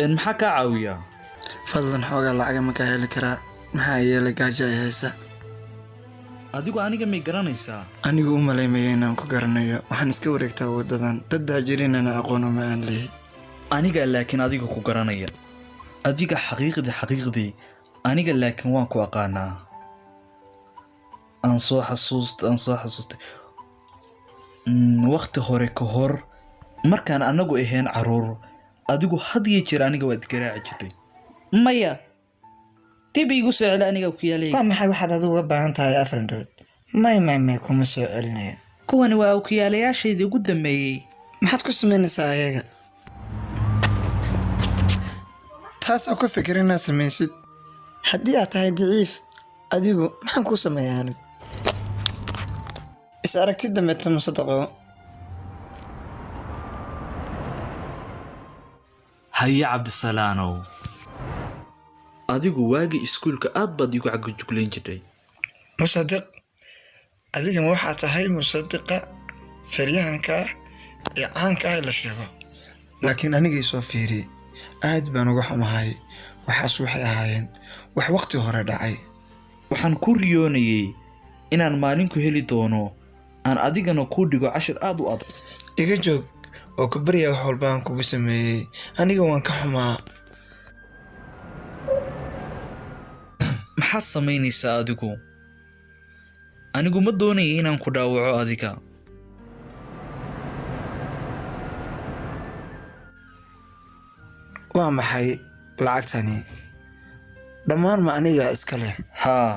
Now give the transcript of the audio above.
maxaa kaa caawiyaa fadlan xoogaa lacaga ma ka heli karaa maxaa yeelay gaajo ay haysa adigu aniga may garanaysaa anigu u maleymaya inaan ku garanayo waxaan iska wareegtaa wadadan dad daajirinana aqoon uma aan leeyahay aniga laakiin adiga ku garanaya adiga xaqiiqdii aniga laakiin waan ku aqaanaa aan soo xasuustay waqti hore ka hor markaan anagu ahayn caruur adigu had iyo jeer aniga waad garaaci jirtay maya dib igu soo celi aniga ku yaalay waa maxay waxaad adigu uga baahan tahay afrandood may kuma soo celinaya kuwani waa ku yaalayaashaydii ugu dambeeyay maxaad ku samaynaysaa ayaga taasoo ku fikir inaad samaysid haddii aad tahay daciif adigu maxaan kuu sameeyaa anigu is aragti dambeeta musadaqo haye cabdisalaanow adigu waagii iskuulka aad baad igu cagajuglayn jirtay musadiq adiga waxaa tahay musadiqa faryahanka ee caanka ah la sheego laakiin anigay soo fiiriyey aad baan uga xumahay waxaas waxay ahaayeen wax waqti hore dhacay waxaan ku riyoonayay inaan maalinku heli doono aan adigana kuu dhigo cashir aad u adag iga joog oo ku baryaa wax walba aan kugu sameeyey aniga waan ka xumaa maxaad samaynaysaa adigu anigu ma doonaya inaan ku dhaawaco adiga waa maxay lacagtani dhammaan ma aniga iska leh haa